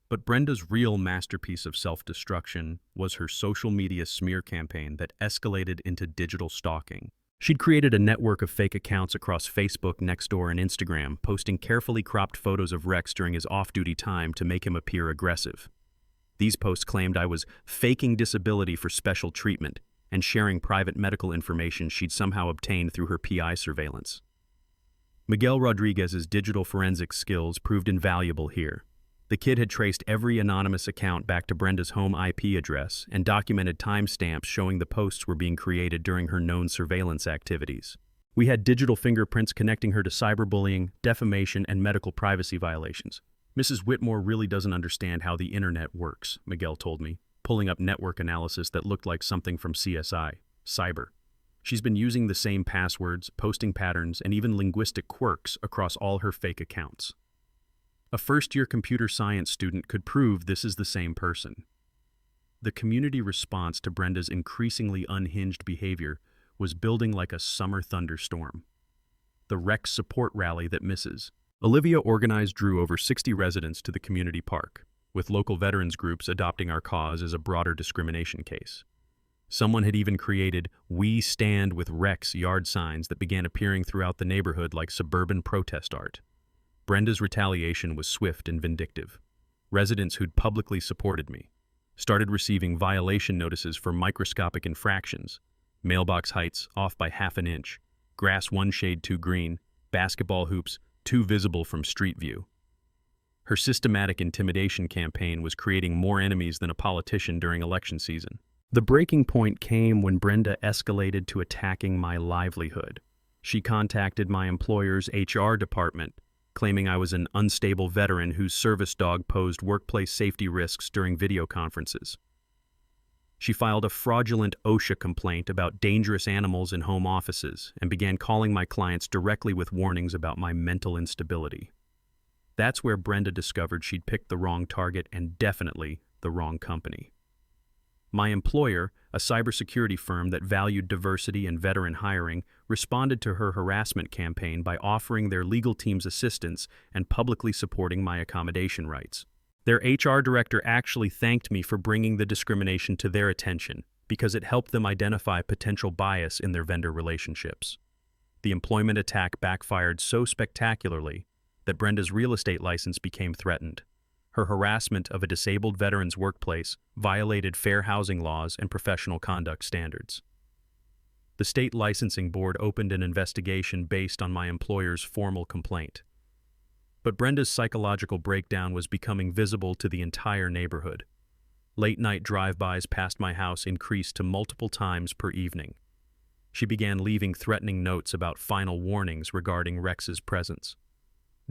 But Brenda's real masterpiece of self-destruction was her social media smear campaign that escalated into digital stalking. She'd created a network of fake accounts across Facebook, Nextdoor, and Instagram, posting carefully cropped photos of Rex during his off-duty time to make him appear aggressive. These posts claimed I was faking disability for special treatment and sharing private medical information she'd somehow obtained through her PI surveillance. Miguel Rodriguez's digital forensics skills proved invaluable here. The kid had traced every anonymous account back to Brenda's home IP address and documented timestamps showing the posts were being created during her known surveillance activities. We had digital fingerprints connecting her to cyberbullying, defamation, and medical privacy violations. "Mrs. Whitmore really doesn't understand how the internet works," Miguel told me. pulling up network analysis that looked like something from CSI, Cyber. She's been using the same passwords, posting patterns, and even linguistic quirks across all her fake accounts. A first-year computer science student could prove this is the same person. The community response to Brenda's increasingly unhinged behavior was building like a summer thunderstorm. The Rex support rally that misses. Olivia drew over 60 residents to the community park, with local veterans groups adopting our cause as a broader discrimination case. Someone had even created "We Stand with Rex" yard signs that began appearing throughout the neighborhood like suburban protest art. Brenda's retaliation was swift and vindictive. Residents who'd publicly supported me started receiving violation notices for microscopic infractions: mailbox heights off by half an inch, grass 1 shade too green, basketball hoops too visible from street view. Her systematic intimidation campaign was creating more enemies than a politician during election season. The breaking point came when Brenda escalated to attacking my livelihood. She contacted my employer's HR department, claiming I was an unstable veteran whose service dog posed workplace safety risks during video conferences. She filed a fraudulent OSHA complaint about dangerous animals in home offices and began calling my clients directly with warnings about my mental instability. That's where Brenda discovered she'd picked the wrong target and definitely the wrong company. My employer, a cybersecurity firm that valued diversity and veteran hiring, responded to her harassment campaign by offering their legal team's assistance and publicly supporting my accommodation rights. Their HR director actually thanked me for bringing the discrimination to their attention because it helped them identify potential bias in their vendor relationships. The employment attack backfired so spectacularly that Brenda's real estate license became threatened. Her harassment of a disabled veteran's workplace violated fair housing laws and professional conduct standards. The state licensing board opened an investigation based on my employer's formal complaint. But Brenda's psychological breakdown was becoming visible to the entire neighborhood. Late-night drive-bys past my house increased to multiple times per evening. She began leaving threatening notes about final warnings regarding Rex's presence.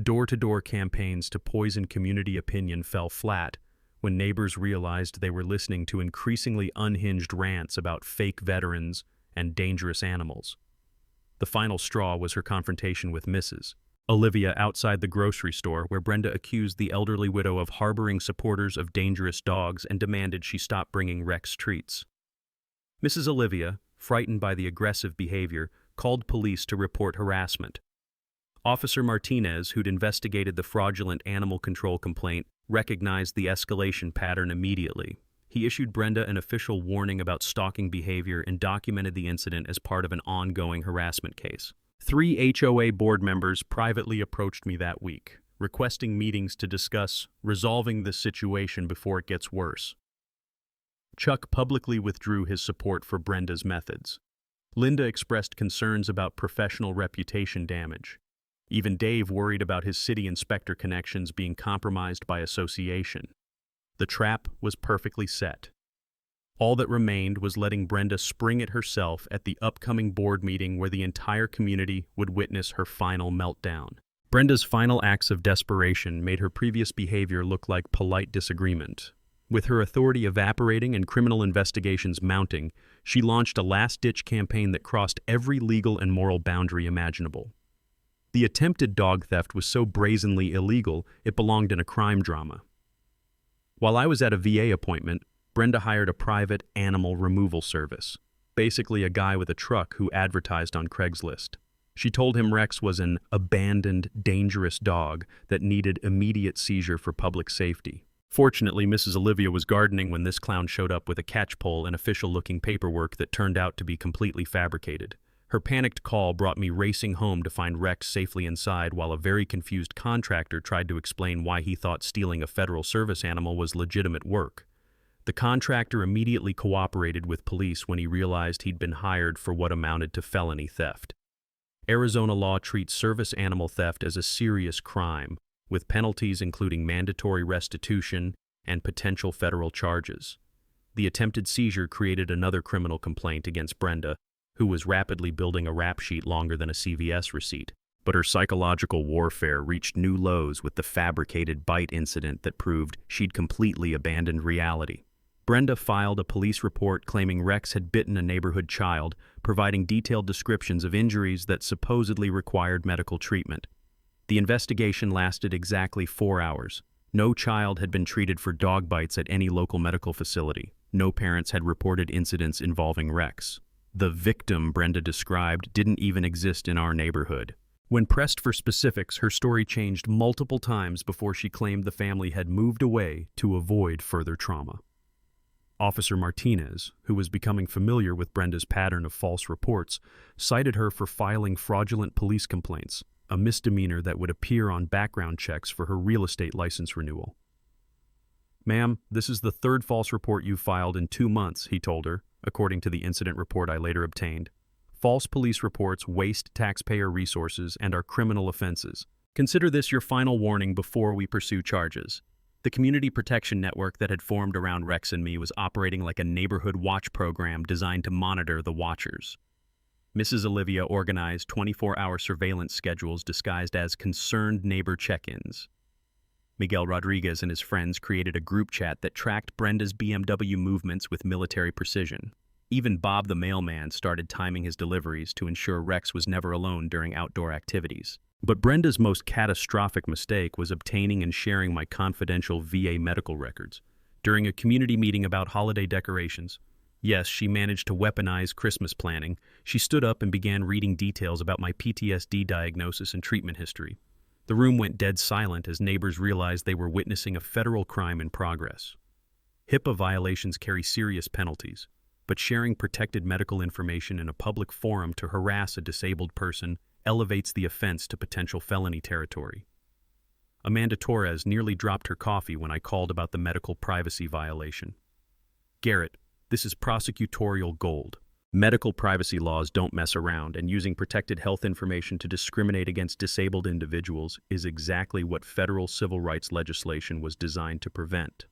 Door-to-door campaigns to poison community opinion fell flat when neighbors realized they were listening to increasingly unhinged rants about fake veterans and dangerous animals. The final straw was her confrontation with Mrs. Olivia outside the grocery store, where Brenda accused the elderly widow of harboring supporters of dangerous dogs and demanded she stop bringing Rex treats. Mrs. Olivia, frightened by the aggressive behavior, called police to report harassment. Officer Martinez, who'd investigated the fraudulent animal control complaint, recognized the escalation pattern immediately. He issued Brenda an official warning about stalking behavior and documented the incident as part of an ongoing harassment case. 3 HOA board members privately approached me that week, requesting meetings to discuss resolving the situation before it gets worse. Chuck publicly withdrew his support for Brenda's methods. Linda expressed concerns about professional reputation damage. Even Dave worried about his city inspector connections being compromised by association. The trap was perfectly set. All that remained was letting Brenda spring it herself at the upcoming board meeting where the entire community would witness her final meltdown. Brenda's final acts of desperation made her previous behavior look like polite disagreement. With her authority evaporating and criminal investigations mounting, she launched a last-ditch campaign that crossed every legal and moral boundary imaginable. The attempted dog theft was so brazenly illegal, it belonged in a crime drama. While I was at a VA appointment, Brenda hired a private animal removal service, basically a guy with a truck who advertised on Craigslist. She told him Rex was an abandoned, dangerous dog that needed immediate seizure for public safety. Fortunately, Mrs. Olivia was gardening when this clown showed up with a catch pole and official-looking paperwork that turned out to be completely fabricated. Her panicked call brought me racing home to find Rex safely inside, while a very confused contractor tried to explain why he thought stealing a federal service animal was legitimate work. The contractor immediately cooperated with police when he realized he'd been hired for what amounted to felony theft. Arizona law treats service animal theft as a serious crime, with penalties including mandatory restitution and potential federal charges. The attempted seizure created another criminal complaint against Brenda, who was rapidly building a rap sheet longer than a CVS receipt. But her psychological warfare reached new lows with the fabricated bite incident that proved she'd completely abandoned reality. Brenda filed a police report claiming Rex had bitten a neighborhood child, providing detailed descriptions of injuries that supposedly required medical treatment. The investigation lasted exactly 4 hours. No child had been treated for dog bites at any local medical facility. No parents had reported incidents involving Rex. The victim Brenda described didn't even exist in our neighborhood. When pressed for specifics, her story changed multiple times before she claimed the family had moved away to avoid further trauma. Officer Martinez, who was becoming familiar with Brenda's pattern of false reports, cited her for filing fraudulent police complaints, a misdemeanor that would appear on background checks for her real estate license renewal. "Ma'am, this is the third false report you've filed in 2 months," he told her, according to the incident report I later obtained. "False police reports waste taxpayer resources and are criminal offenses. Consider this your final warning before we pursue charges." The community protection network that had formed around Rex and me was operating like a neighborhood watch program designed to monitor the watchers. Mrs. Olivia organized 24-hour surveillance schedules disguised as concerned neighbor check-ins. Miguel Rodriguez and his friends created a group chat that tracked Brenda's BMW movements with military precision. Even Bob the mailman started timing his deliveries to ensure Rex was never alone during outdoor activities. But Brenda's most catastrophic mistake was obtaining and sharing my confidential VA medical records. During a community meeting about holiday decorations, yes, she managed to weaponize Christmas planning. She stood up and began reading details about my PTSD diagnosis and treatment history. The room went dead silent as neighbors realized they were witnessing a federal crime in progress. HIPAA violations carry serious penalties, but sharing protected medical information in a public forum to harass a disabled person elevates the offense to potential felony territory. Amanda Torres nearly dropped her coffee when I called about the medical privacy violation. "Garrett, this is prosecutorial gold. Medical privacy laws don't mess around, and using protected health information to discriminate against disabled individuals is exactly what federal civil rights legislation was designed to prevent."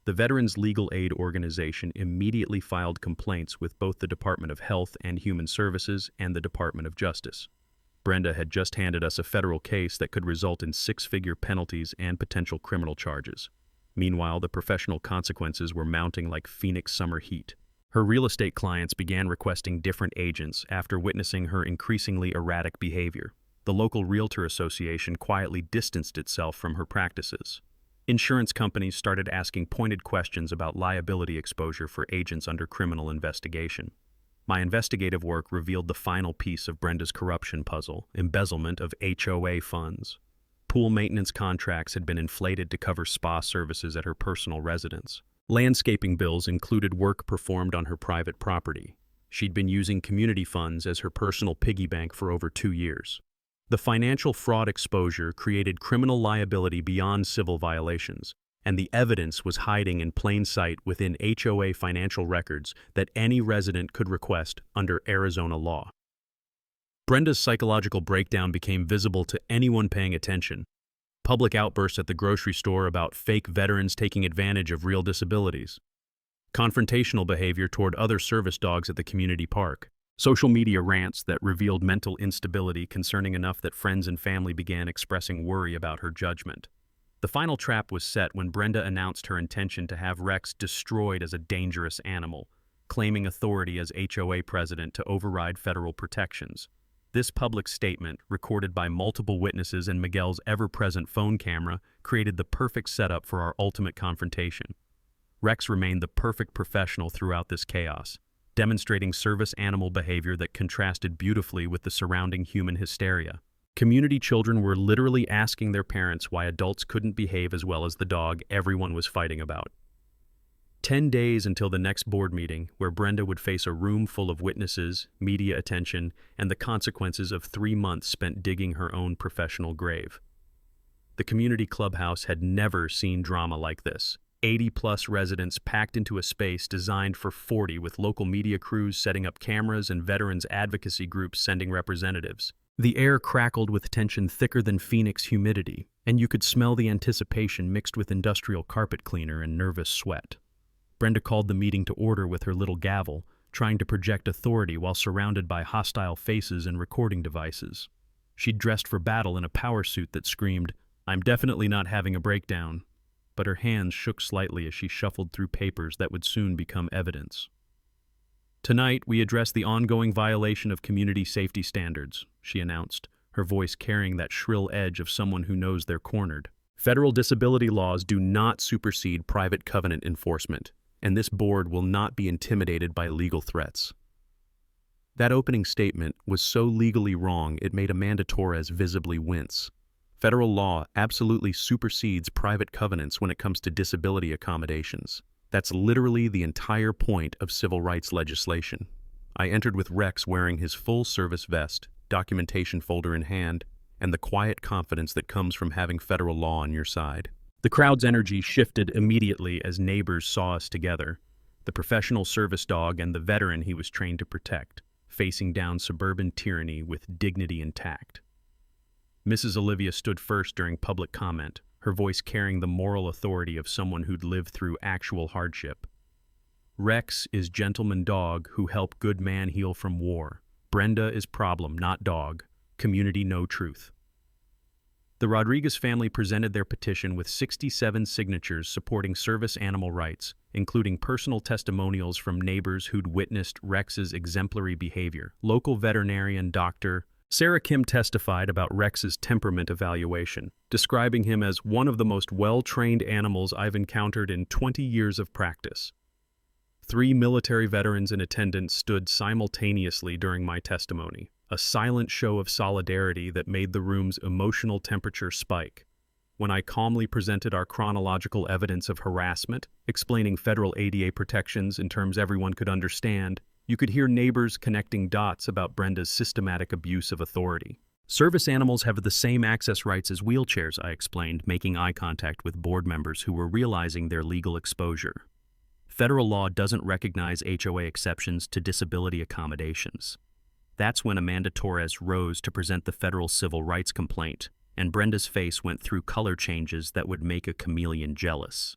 The Veterans Legal Aid Organization immediately filed complaints with both the Department of Health and Human Services and the Department of Justice. Brenda had just handed us a federal case that could result in 6-figure penalties and potential criminal charges. Meanwhile, the professional consequences were mounting like Phoenix summer heat. Her real estate clients began requesting different agents after witnessing her increasingly erratic behavior. The local realtor association quietly distanced itself from her practices. Insurance companies started asking pointed questions about liability exposure for agents under criminal investigation. My investigative work revealed the final piece of Brenda's corruption puzzle: embezzlement of HOA funds. Pool maintenance contracts had been inflated to cover spa services at her personal residence. Landscaping bills included work performed on her private property. She'd been using community funds as her personal piggy bank for over 2 years. The financial fraud exposure created criminal liability beyond civil violations, and the evidence was hiding in plain sight within HOA financial records that any resident could request under Arizona law. Brenda's psychological breakdown became visible to anyone paying attention. Public outbursts at the grocery store about fake veterans taking advantage of real disabilities. Confrontational behavior toward other service dogs at the community park. Social media rants that revealed mental instability concerning enough that friends and family began expressing worry about her judgment. The final trap was set when Brenda announced her intention to have Rex destroyed as a dangerous animal, claiming authority as HOA president to override federal protections. This public statement, recorded by multiple witnesses and Miguel's ever-present phone camera, created the perfect setup for our ultimate confrontation. Rex remained the perfect professional throughout this chaos, demonstrating service animal behavior that contrasted beautifully with the surrounding human hysteria. Community children were literally asking their parents why adults couldn't behave as well as the dog everyone was fighting about. 10 days until the next board meeting, where Brenda would face a room full of witnesses, media attention, and the consequences of 3 months spent digging her own professional grave. The community clubhouse had never seen drama like this. 80-plus residents packed into a space designed for 40, with local media crews setting up cameras and veterans advocacy groups sending representatives. The air crackled with tension thicker than Phoenix humidity, and you could smell the anticipation mixed with industrial carpet cleaner and nervous sweat. Brenda called the meeting to order with her little gavel, trying to project authority while surrounded by hostile faces and recording devices. She'd dressed for battle in a power suit that screamed, "I'm definitely not having a breakdown." but her hands shook slightly as she shuffled through papers that would soon become evidence. "Tonight, we address the ongoing violation of community safety standards," she announced, her voice carrying that shrill edge of someone who knows they're cornered. "Federal disability laws do not supersede private covenant enforcement, and this board will not be intimidated by legal threats." That opening statement was so legally wrong it made Amanda Torres visibly wince. Federal law absolutely supersedes private covenants when it comes to disability accommodations. That's literally the entire point of civil rights legislation. I entered with Rex wearing his full-service vest, documentation folder in hand, and the quiet confidence that comes from having federal law on your side. The crowd's energy shifted immediately as neighbors saw us together, the professional service dog and the veteran he was trained to protect, facing down suburban tyranny with dignity intact. Mrs. Olivia stood first during public comment, her voice carrying the moral authority of someone who'd lived through actual hardship. "Rex is gentleman dog who helped good man heal from war. Brenda is problem, not dog. Community no truth." The Rodriguez family presented their petition with 67 signatures supporting service animal rights, including personal testimonials from neighbors who'd witnessed Rex's exemplary behavior. Local veterinarian Dr. Sarah Kim testified about Rex's temperament evaluation, describing him as one of the most well-trained animals I've encountered in 20 years of practice. 3 military veterans in attendance stood simultaneously during my testimony, a silent show of solidarity that made the room's emotional temperature spike. When I calmly presented our chronological evidence of harassment, explaining federal ADA protections in terms everyone could understand, you could hear neighbors connecting dots about Brenda's systematic abuse of authority. "Service animals have the same access rights as wheelchairs," I explained, making eye contact with board members who were realizing their legal exposure. "Federal law doesn't recognize HOA exceptions to disability accommodations." That's when Amanda Torres rose to present the federal civil rights complaint, and Brenda's face went through color changes that would make a chameleon jealous.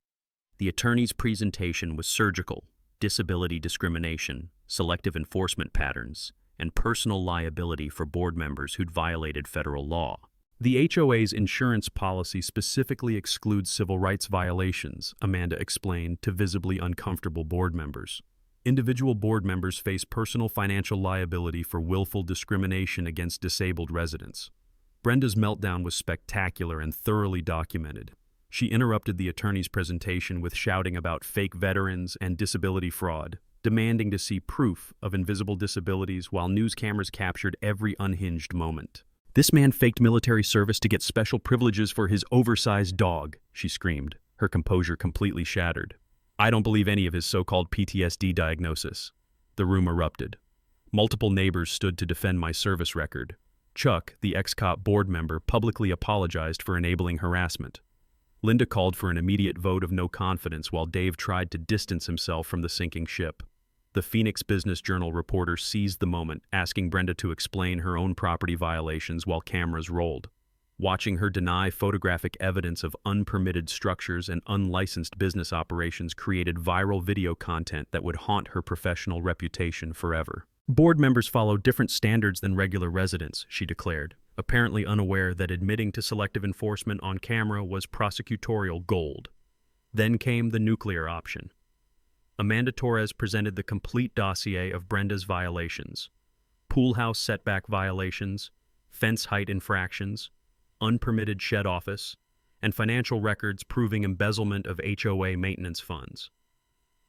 The attorney's presentation was surgical: disability discrimination, selective enforcement patterns, and personal liability for board members who'd violated federal law. "The HOA's insurance policy specifically excludes civil rights violations," Amanda explained to visibly uncomfortable board members. "Individual board members face personal financial liability for willful discrimination against disabled residents." Brenda's meltdown was spectacular and thoroughly documented. She interrupted the attorney's presentation with shouting about fake veterans and disability fraud, demanding to see proof of invisible disabilities while news cameras captured every unhinged moment. "This man faked military service to get special privileges for his oversized dog," she screamed, her composure completely shattered. "I don't believe any of his so-called PTSD diagnosis." The room erupted. Multiple neighbors stood to defend my service record. Chuck, the ex-cop board member, publicly apologized for enabling harassment. Linda called for an immediate vote of no confidence while Dave tried to distance himself from the sinking ship. The Phoenix Business Journal reporter seized the moment, asking Brenda to explain her own property violations while cameras rolled. Watching her deny photographic evidence of unpermitted structures and unlicensed business operations created viral video content that would haunt her professional reputation forever. "Board members follow different standards than regular residents," she declared, apparently unaware that admitting to selective enforcement on camera was prosecutorial gold. Then came the nuclear option. Amanda Torres presented the complete dossier of Brenda's violations: pool house setback violations, fence height infractions, unpermitted shed office, and financial records proving embezzlement of HOA maintenance funds.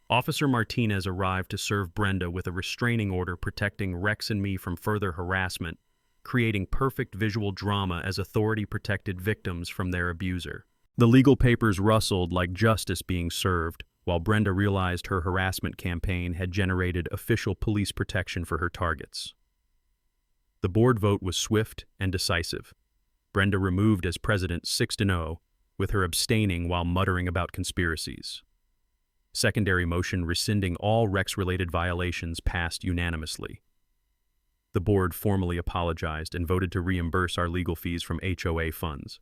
Officer Martinez arrived to serve Brenda with a restraining order protecting Rex and me from further harassment, creating perfect visual drama as authority protected victims from their abuser. The legal papers rustled like justice being served, while Brenda realized her harassment campaign had generated official police protection for her targets. The board vote was swift and decisive. Brenda removed as president 6-0, with her abstaining while muttering about conspiracies. Secondary motion rescinding all Rex-related violations passed unanimously. The board formally apologized and voted to reimburse our legal fees from HOA funds.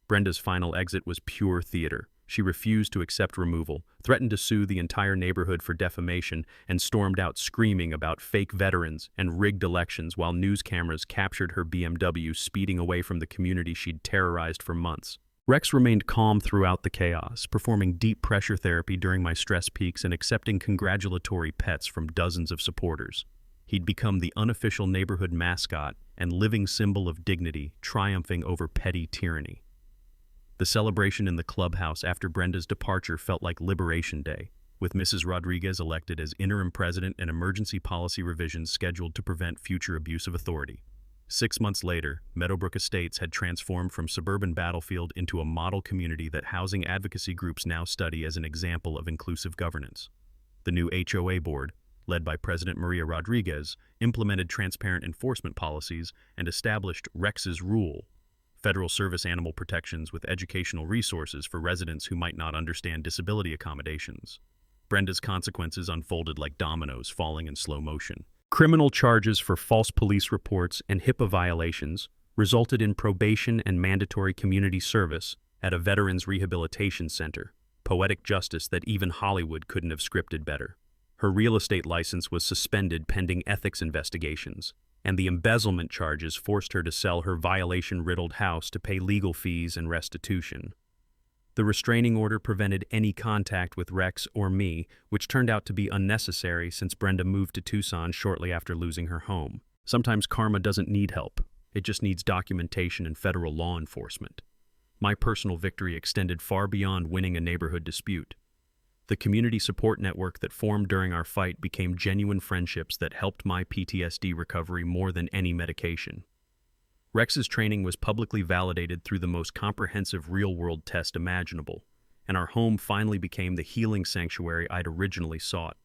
Brenda's final exit was pure theater. She refused to accept removal, threatened to sue the entire neighborhood for defamation, and stormed out screaming about fake veterans and rigged elections while news cameras captured her BMW speeding away from the community she'd terrorized for months. Rex remained calm throughout the chaos, performing deep pressure therapy during my stress peaks and accepting congratulatory pets from dozens of supporters. He'd become the unofficial neighborhood mascot and living symbol of dignity, triumphing over petty tyranny. The celebration in the clubhouse after Brenda's departure felt like Liberation Day, with Mrs. Rodriguez elected as interim president and emergency policy revisions scheduled to prevent future abuse of authority. 6 months later, Meadowbrook Estates had transformed from suburban battlefield into a model community that housing advocacy groups now study as an example of inclusive governance. The new HOA board, led by President Maria Rodriguez, implemented transparent enforcement policies and established Rex's Rule, federal service animal protections with educational resources for residents who might not understand disability accommodations. Brenda's consequences unfolded like dominoes falling in slow motion. Criminal charges for false police reports and HIPAA violations resulted in probation and mandatory community service at a veterans rehabilitation center, poetic justice that even Hollywood couldn't have scripted better. Her real estate license was suspended pending ethics investigations, and the embezzlement charges forced her to sell her violation-riddled house to pay legal fees and restitution. The restraining order prevented any contact with Rex or me, which turned out to be unnecessary since Brenda moved to Tucson shortly after losing her home. Sometimes karma doesn't need help. It just needs documentation and federal law enforcement. My personal victory extended far beyond winning a neighborhood dispute. The community support network that formed during our fight became genuine friendships that helped my PTSD recovery more than any medication. Rex's training was publicly validated through the most comprehensive real-world test imaginable, and our home finally became the healing sanctuary I'd originally sought.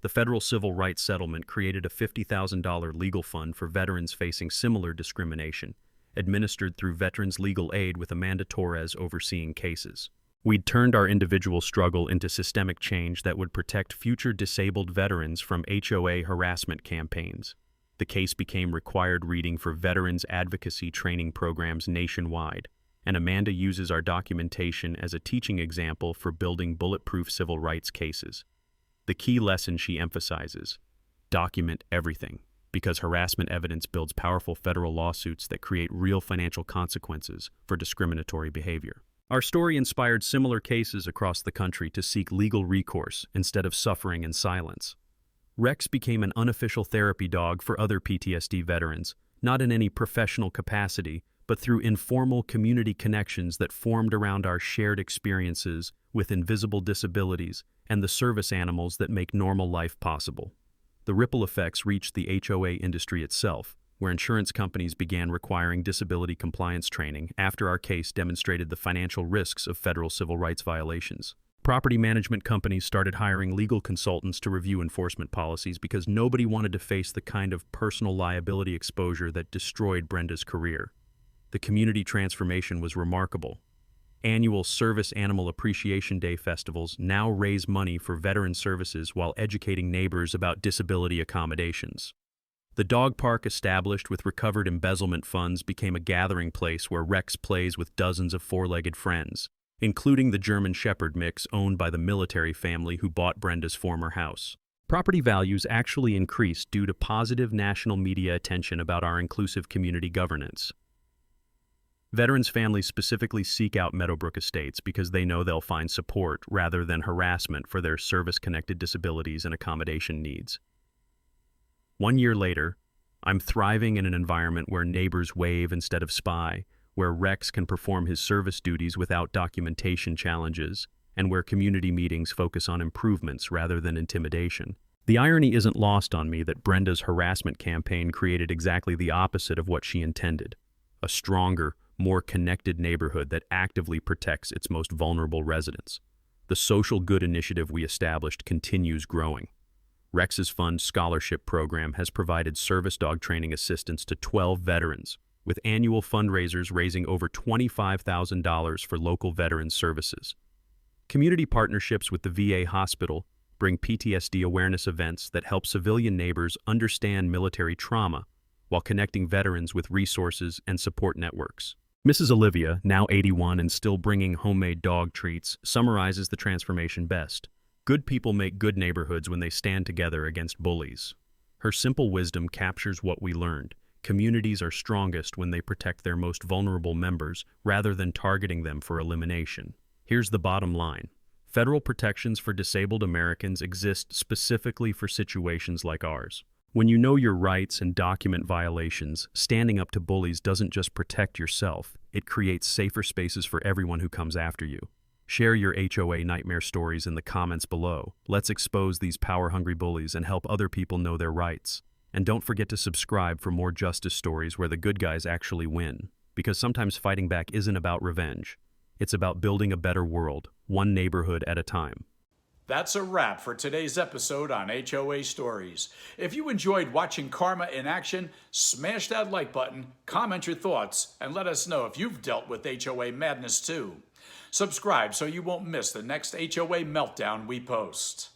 The federal civil rights settlement created a $50,000 legal fund for veterans facing similar discrimination, administered through Veterans Legal Aid with Amanda Torres overseeing cases. We'd turned our individual struggle into systemic change that would protect future disabled veterans from HOA harassment campaigns. The case became required reading for veterans advocacy training programs nationwide, and Amanda uses our documentation as a teaching example for building bulletproof civil rights cases. The key lesson she emphasizes: document everything, because harassment evidence builds powerful federal lawsuits that create real financial consequences for discriminatory behavior. Our story inspired similar cases across the country to seek legal recourse instead of suffering in silence. Rex became an unofficial therapy dog for other PTSD veterans, not in any professional capacity, but through informal community connections that formed around our shared experiences with invisible disabilities and the service animals that make normal life possible. The ripple effects reached the HOA industry itself, where insurance companies began requiring disability compliance training after our case demonstrated the financial risks of federal civil rights violations. Property management companies started hiring legal consultants to review enforcement policies because nobody wanted to face the kind of personal liability exposure that destroyed Brenda's career. The community transformation was remarkable. Annual Service Animal Appreciation Day festivals now raise money for veteran services while educating neighbors about disability accommodations. The dog park established with recovered embezzlement funds became a gathering place where Rex plays with dozens of four-legged friends, including the German Shepherd mix owned by the military family who bought Brenda's former house. Property values actually increased due to positive national media attention about our inclusive community governance. Veterans families specifically seek out Meadowbrook Estates because they know they'll find support rather than harassment for their service-connected disabilities and accommodation needs. 1 year later, I'm thriving in an environment where neighbors wave instead of spy, where Rex can perform his service duties without documentation challenges, and where community meetings focus on improvements rather than intimidation. The irony isn't lost on me that Brenda's harassment campaign created exactly the opposite of what she intended: a stronger, more connected neighborhood that actively protects its most vulnerable residents. The social good initiative we established continues growing. Rex's Fund Scholarship Program has provided service dog training assistance to 12 veterans, with annual fundraisers raising over $25,000 for local veterans services. Community partnerships with the VA hospital bring PTSD awareness events that help civilian neighbors understand military trauma while connecting veterans with resources and support networks. Mrs. Olivia, now 81 and still bringing homemade dog treats, summarizes the transformation best. Good people make good neighborhoods when they stand together against bullies. Her simple wisdom captures what we learned: Communities are strongest when they protect their most vulnerable members rather than targeting them for elimination. Here's the bottom line. Federal protections for disabled Americans exist specifically for situations like ours. When you know your rights and document violations, standing up to bullies doesn't just protect yourself, it creates safer spaces for everyone who comes after you. Share your HOA nightmare stories in the comments below. Let's expose these power-hungry bullies and help other people know their rights. And don't forget to subscribe for more justice stories where the good guys actually win. Because sometimes fighting back isn't about revenge. It's about building a better world, one neighborhood at a time. That's a wrap for today's episode on HOA Stories. If you enjoyed watching Karma in action, smash that like button, comment your thoughts, and let us know if you've dealt with HOA madness too. Subscribe so you won't miss the next HOA meltdown we post.